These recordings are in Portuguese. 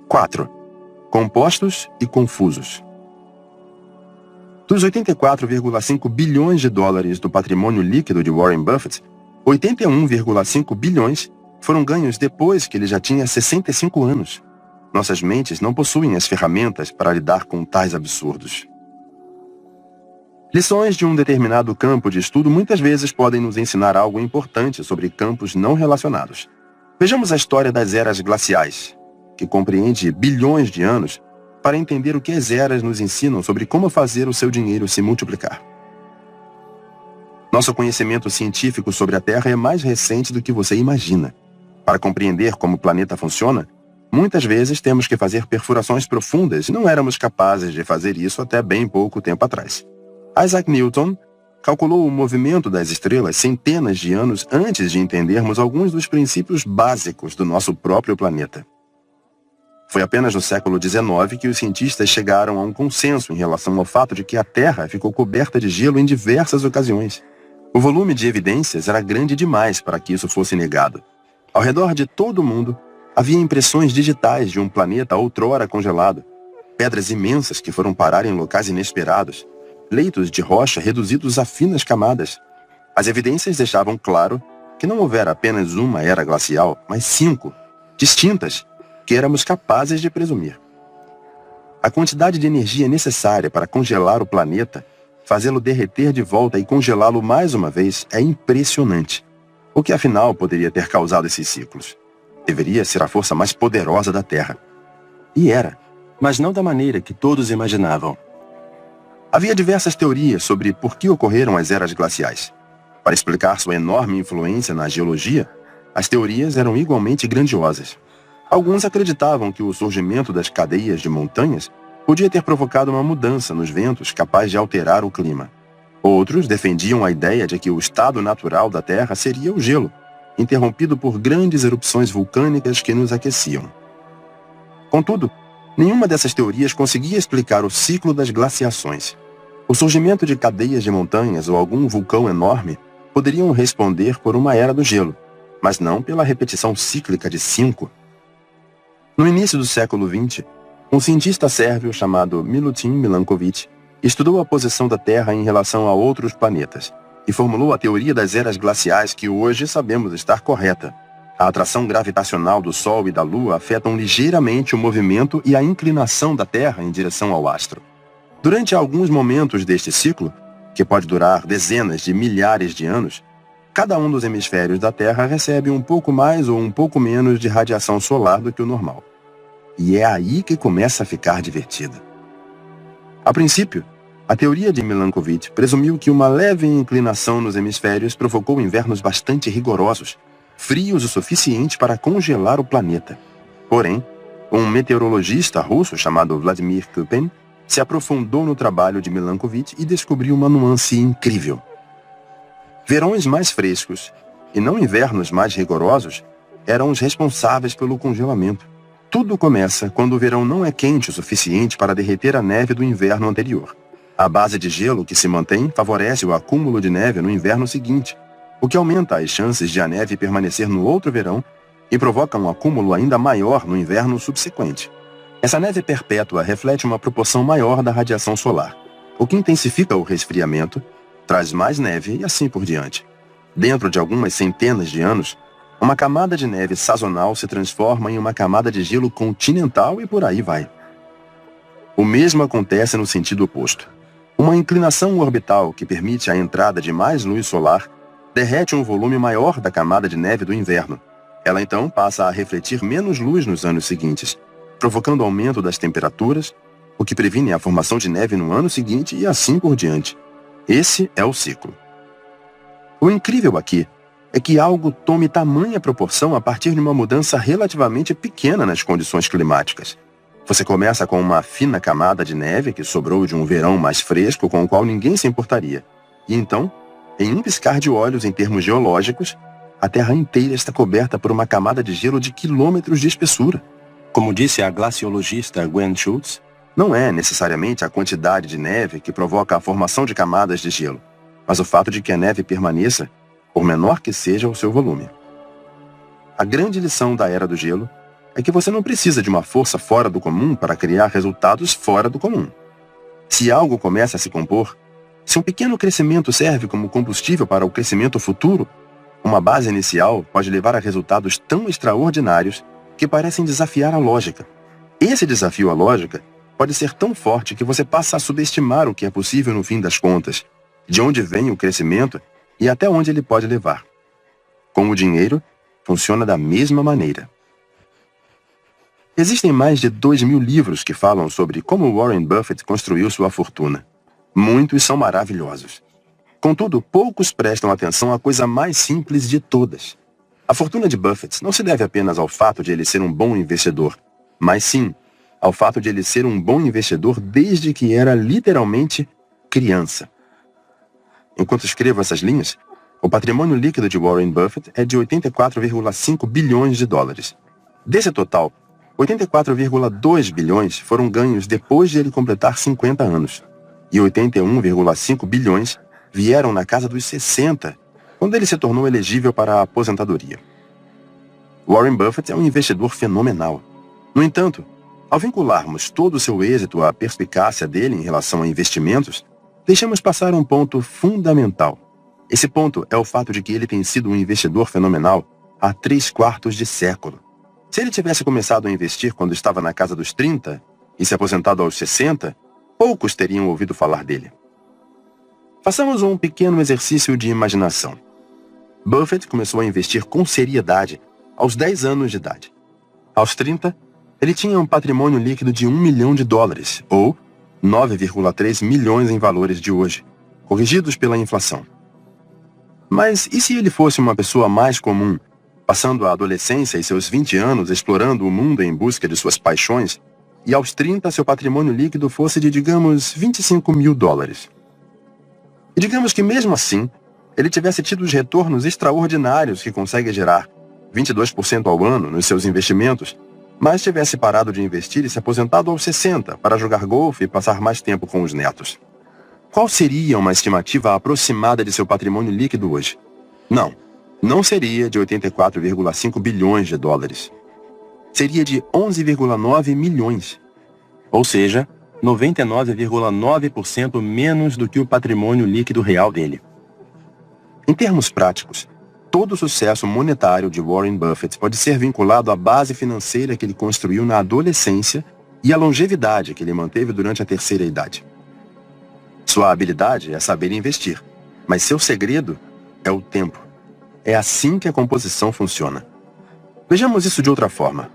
4. Compostos e confusos. Dos 84,5 bilhões de dólares do patrimônio líquido de Warren Buffett, 81,5 bilhões foram ganhos depois que ele já tinha 65 anos. Nossas mentes não possuem as ferramentas para lidar com tais absurdos. Lições de um determinado campo de estudo muitas vezes podem nos ensinar algo importante sobre campos não relacionados. Vejamos a história das eras glaciais, que compreende bilhões de anos, para entender o que as eras nos ensinam sobre como fazer o seu dinheiro se multiplicar. Nosso conhecimento científico sobre a Terra é mais recente do que você imagina. Para compreender como o planeta funciona, muitas vezes temos que fazer perfurações profundas e não éramos capazes de fazer isso até bem pouco tempo atrás. Isaac Newton calculou o movimento das estrelas centenas de anos antes de entendermos alguns dos princípios básicos do nosso próprio planeta. Foi apenas no século XIX que os cientistas chegaram a um consenso em relação ao fato de que a Terra ficou coberta de gelo em diversas ocasiões. O volume de evidências era grande demais para que isso fosse negado. Ao redor de todo o mundo, havia impressões digitais de um planeta outrora congelado, pedras imensas que foram parar em locais inesperados, leitos de rocha reduzidos a finas camadas. As evidências deixavam claro que não houvera apenas uma era glacial, mas 5, distintas, que éramos capazes de presumir. A quantidade de energia necessária para congelar o planeta, fazê-lo derreter de volta e congelá-lo mais uma vez é impressionante. O que afinal poderia ter causado esses ciclos? Deveria ser a força mais poderosa da Terra. E era, mas não da maneira que todos imaginavam. Havia diversas teorias sobre por que ocorreram as eras glaciais. Para explicar sua enorme influência na geologia, as teorias eram igualmente grandiosas. Alguns acreditavam que o surgimento das cadeias de montanhas podia ter provocado uma mudança nos ventos capaz de alterar o clima. Outros defendiam a ideia de que o estado natural da Terra seria o gelo, interrompido por grandes erupções vulcânicas que nos aqueciam. Contudo, nenhuma dessas teorias conseguia explicar o ciclo das glaciações. O surgimento de cadeias de montanhas ou algum vulcão enorme poderiam responder por uma era do gelo, mas não pela repetição cíclica de 5. No início do século XX, um cientista sérvio chamado Milutin Milankovic estudou a posição da Terra em relação a outros planetas e formulou a teoria das eras glaciais que hoje sabemos estar correta. A atração gravitacional do Sol e da Lua afetam ligeiramente o movimento e a inclinação da Terra em direção ao astro. Durante alguns momentos deste ciclo, que pode durar dezenas de milhares de anos, cada um dos hemisférios da Terra recebe um pouco mais ou um pouco menos de radiação solar do que o normal. E é aí que começa a ficar divertida. A princípio, a teoria de Milankovic presumiu que uma leve inclinação nos hemisférios provocou invernos bastante rigorosos, frios o suficiente para congelar o planeta. Porém, um meteorologista russo chamado Vladimir Köppen se aprofundou no trabalho de Milankovic e descobriu uma nuance incrível. Verões mais frescos, e não invernos mais rigorosos, eram os responsáveis pelo congelamento. Tudo começa quando o verão não é quente o suficiente para derreter a neve do inverno anterior. A base de gelo que se mantém favorece o acúmulo de neve no inverno seguinte, o que aumenta as chances de a neve permanecer no outro verão e provoca um acúmulo ainda maior no inverno subsequente. Essa neve perpétua reflete uma proporção maior da radiação solar, o que intensifica o resfriamento, traz mais neve e assim por diante. Dentro de algumas centenas de anos, uma camada de neve sazonal se transforma em uma camada de gelo continental e por aí vai. O mesmo acontece no sentido oposto. Uma inclinação orbital que permite a entrada de mais luz solar derrete um volume maior da camada de neve do inverno. Ela então passa a refletir menos luz nos anos seguintes, provocando aumento das temperaturas, o que previne a formação de neve no ano seguinte e assim por diante. Esse é o ciclo. O incrível aqui é que algo tome tamanha proporção a partir de uma mudança relativamente pequena nas condições climáticas. Você começa com uma fina camada de neve que sobrou de um verão mais fresco com o qual ninguém se importaria. E então, em um piscar de olhos em termos geológicos, a Terra inteira está coberta por uma camada de gelo de quilômetros de espessura. Como disse a glaciologista Gwen Schultz, não é necessariamente a quantidade de neve que provoca a formação de camadas de gelo, mas o fato de que a neve permaneça, por menor que seja o seu volume. A grande lição da Era do Gelo é que você não precisa de uma força fora do comum para criar resultados fora do comum. Se algo começa a se compor, se um pequeno crescimento serve como combustível para o crescimento futuro, uma base inicial pode levar a resultados tão extraordinários que parecem desafiar a lógica. Esse desafio à lógica pode ser tão forte que você passa a subestimar o que é possível no fim das contas, de onde vem o crescimento e até onde ele pode levar. Com o dinheiro, funciona da mesma maneira. Existem mais de 2.000 livros que falam sobre como Warren Buffett construiu sua fortuna. Muitos são maravilhosos. Contudo, poucos prestam atenção à coisa mais simples de todas. A fortuna de Buffett não se deve apenas ao fato de ele ser um bom investidor, mas sim ao fato de ele ser um bom investidor desde que era literalmente criança. Enquanto escrevo essas linhas, o patrimônio líquido de Warren Buffett é de 84,5 bilhões de dólares. Desse total, 84,2 bilhões foram ganhos depois de ele completar 50 anos, e 81,5 bilhões vieram na casa dos 60, quando ele se tornou elegível para a aposentadoria. Warren Buffett é um investidor fenomenal. No entanto, ao vincularmos todo o seu êxito à perspicácia dele em relação a investimentos, deixamos passar um ponto fundamental. Esse ponto é o fato de que ele tem sido um investidor fenomenal há 3/4 de século. Se ele tivesse começado a investir quando estava na casa dos 30 e se aposentado aos 60, poucos teriam ouvido falar dele. Façamos um pequeno exercício de imaginação. Buffett começou a investir com seriedade aos 10 anos de idade. Aos 30, ele tinha um patrimônio líquido de $1 milhão, ou 9,3 milhões em valores de hoje, corrigidos pela inflação. Mas e se ele fosse uma pessoa mais comum, passando a adolescência e seus 20 anos explorando o mundo em busca de suas paixões, e aos 30 seu patrimônio líquido fosse de, digamos, $25 mil? E digamos que mesmo assim, ele tivesse tido os retornos extraordinários que consegue gerar, 22% ao ano nos seus investimentos, mas tivesse parado de investir e se aposentado aos 60 para jogar golfe e passar mais tempo com os netos. Qual seria uma estimativa aproximada de seu patrimônio líquido hoje? Não seria de 84,5 bilhões de dólares. Seria de 11,9 milhões. Ou seja, 99,9% menos do que o patrimônio líquido real dele. Em termos práticos, todo o sucesso monetário de Warren Buffett pode ser vinculado à base financeira que ele construiu na adolescência e à longevidade que ele manteve durante a terceira idade. Sua habilidade é saber investir, mas seu segredo é o tempo. É assim que a composição funciona. Vejamos isso de outra forma.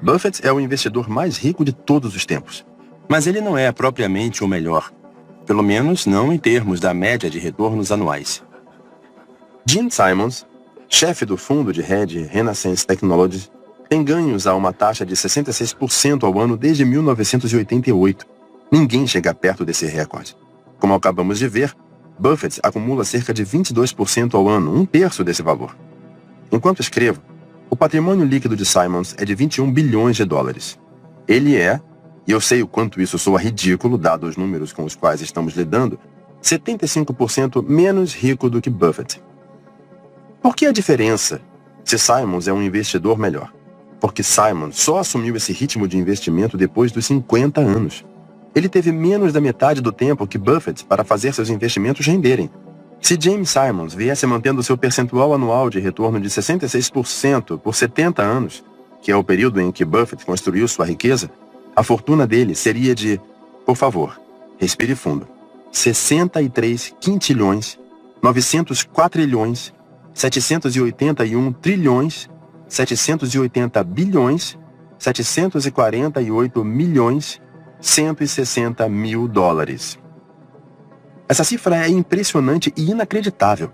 Buffett é o investidor mais rico de todos os tempos. Mas ele não é propriamente o melhor. Pelo menos não em termos da média de retornos anuais. Gene Simons, chefe do fundo de hedge Renaissance Technologies, tem ganhos a uma taxa de 66% ao ano desde 1988. Ninguém chega perto desse recorde. Como acabamos de ver, Buffett acumula cerca de 22% ao ano, 1/3 desse valor. Enquanto escrevo, o patrimônio líquido de Simons é de 21 bilhões de dólares. Ele é, e eu sei o quanto isso soa ridículo, dado os números com os quais estamos lidando, 75% menos rico do que Buffett. Por que a diferença se Simons é um investidor melhor? Porque Simons só assumiu esse ritmo de investimento depois dos 50 anos. Ele teve menos da metade do tempo que Buffett para fazer seus investimentos renderem. Se James Simons viesse mantendo seu percentual anual de retorno de 66% por 70 anos, que é o período em que Buffett construiu sua riqueza, a fortuna dele seria de, por favor, respire fundo, 63 quintilhões, 900 quatrilhões, 781 trilhões, 780 bilhões, 748 milhões, 160 mil dólares. Essa cifra é impressionante e inacreditável,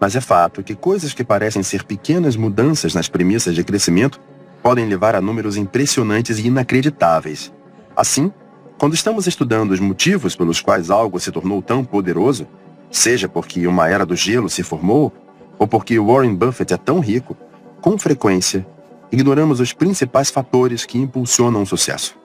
mas é fato que coisas que parecem ser pequenas mudanças nas premissas de crescimento podem levar a números impressionantes e inacreditáveis. Assim, quando estamos estudando os motivos pelos quais algo se tornou tão poderoso, seja porque uma era do gelo se formou, ou porque Warren Buffett é tão rico, com frequência, ignoramos os principais fatores que impulsionam o sucesso.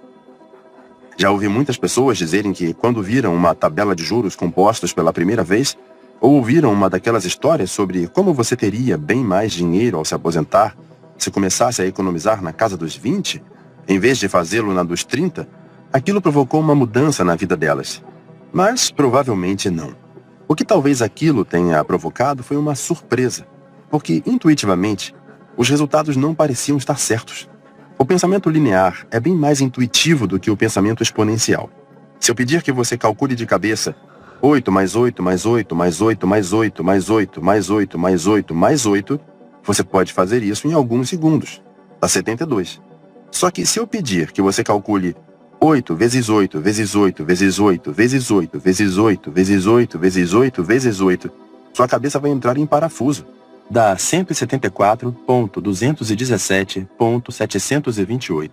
Já ouvi muitas pessoas dizerem que, quando viram uma tabela de juros compostos pela primeira vez, ou ouviram uma daquelas histórias sobre como você teria bem mais dinheiro ao se aposentar, Se começasse a economizar na casa dos 20, em vez de fazê-lo na dos 30, aquilo provocou uma mudança na vida delas. Mas provavelmente não. O que talvez aquilo tenha provocado foi uma surpresa, porque intuitivamente os resultados não pareciam estar certos. O pensamento linear é bem mais intuitivo do que o pensamento exponencial. Se eu pedir que você calcule de cabeça 8 mais 8 mais 8 mais 8 mais 8 mais 8 mais 8 mais 8 mais 8, você pode fazer isso em alguns segundos. Dá 72. Só que se eu pedir que você calcule 8 vezes 8 vezes 8 vezes 8 vezes 8 vezes 8 vezes 8 vezes 8 vezes 8, sua cabeça vai entrar em parafuso. Dá 174.217.728.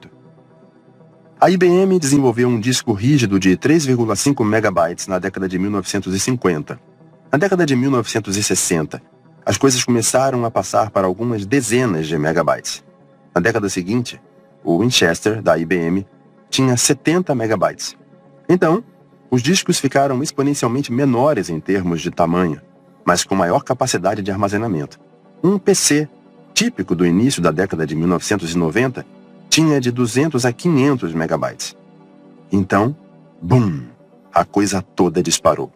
A IBM desenvolveu um disco rígido de 3,5 megabytes na década de 1950. Na década de 1960, as coisas começaram a passar para algumas dezenas de megabytes. Na década seguinte, o Winchester, da IBM, tinha 70 megabytes. Então, os discos ficaram exponencialmente menores em termos de tamanho, mas com maior capacidade de armazenamento. Um PC, típico do início da década de 1990, tinha de 200 a 500 megabytes. Então, BUM! A coisa toda disparou.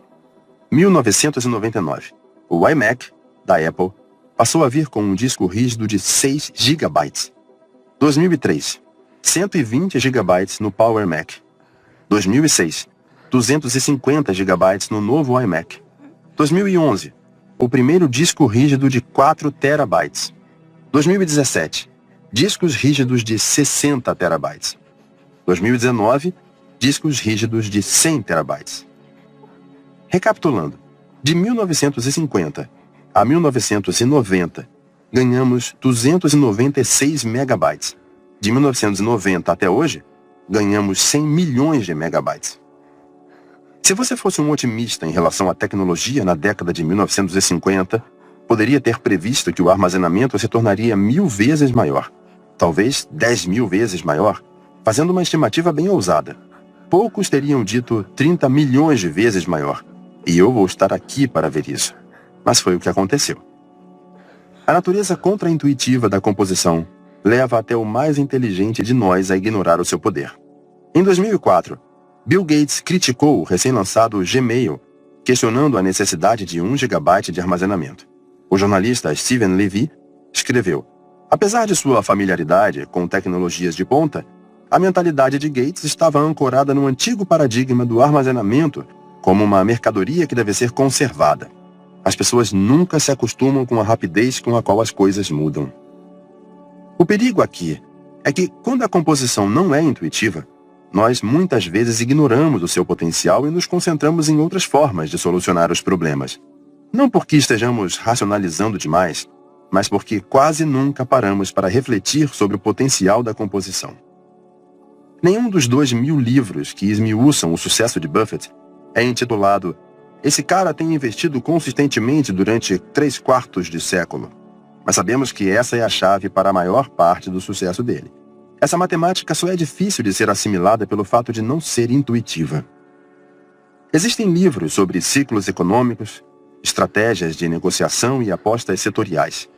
1999, o iMac, da Apple, passou a vir com um disco rígido de 6 gigabytes. 2003, 120 gigabytes no Power Mac. 2006, 250 gigabytes no novo iMac. 2011, o primeiro disco rígido de 4 terabytes. 2017, discos rígidos de 60 terabytes. 2019, discos rígidos de 100 terabytes. Recapitulando, de 1950 a 1990, ganhamos 296 megabytes. De 1990 até hoje, ganhamos 100 milhões de megabytes. Se você fosse um otimista em relação à tecnologia na década de 1950, poderia ter previsto que o armazenamento se tornaria 1000 vezes maior, talvez 10.000 vezes maior, fazendo uma estimativa bem ousada. Poucos teriam dito 30 milhões de vezes maior, e eu vou estar aqui para ver isso. Mas foi o que aconteceu. A natureza contraintuitiva da composição leva até o mais inteligente de nós a ignorar o seu poder. Em 2004, Bill Gates criticou o recém-lançado Gmail, questionando a necessidade de 1 GB de armazenamento. O jornalista Steven Levy escreveu: apesar de sua familiaridade com tecnologias de ponta, a mentalidade de Gates estava ancorada no antigo paradigma do armazenamento como uma mercadoria que deve ser conservada. As pessoas nunca se acostumam com a rapidez com a qual as coisas mudam. O perigo aqui é que, quando a composição não é intuitiva, nós muitas vezes ignoramos o seu potencial e nos concentramos em outras formas de solucionar os problemas. Não porque estejamos racionalizando demais, mas porque quase nunca paramos para refletir sobre o potencial da composição. Nenhum dos 2.000 livros que esmiuçam o sucesso de Buffett é intitulado "Esse cara tem investido consistentemente durante 3/4 de século". Mas sabemos que essa é a chave para a maior parte do sucesso dele. Essa matemática só é difícil de ser assimilada pelo fato de não ser intuitiva. Existem livros sobre ciclos econômicos, estratégias de negociação e apostas setoriais.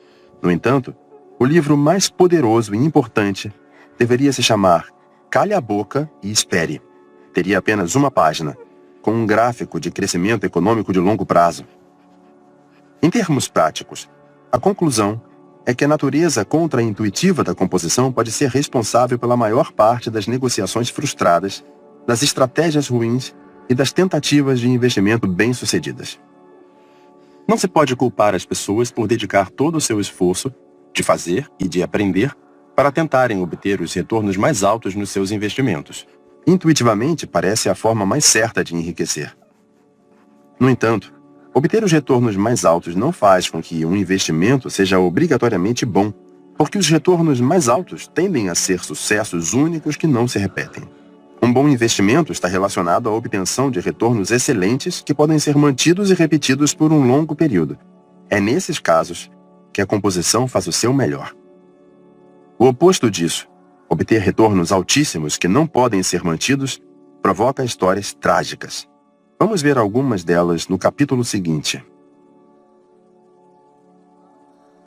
No entanto, o livro mais poderoso e importante deveria se chamar Cale a Boca e Espere. Teria apenas uma página, com um gráfico de crescimento econômico de longo prazo. Em termos práticos, a conclusão é que a natureza contraintuitiva da composição pode ser responsável pela maior parte das negociações frustradas, das estratégias ruins e das tentativas de investimento bem-sucedidas. Não se pode culpar as pessoas por dedicar todo o seu esforço de fazer e de aprender para tentarem obter os retornos mais altos nos seus investimentos. Intuitivamente, parece a forma mais certa de enriquecer. No entanto, obter os retornos mais altos não faz com que um investimento seja obrigatoriamente bom, porque os retornos mais altos tendem a ser sucessos únicos que não se repetem. Um bom investimento está relacionado à obtenção de retornos excelentes que podem ser mantidos e repetidos por um longo período. É nesses casos que a composição faz o seu melhor. O oposto disso, obter retornos altíssimos que não podem ser mantidos, provoca histórias trágicas. Vamos ver algumas delas no capítulo seguinte.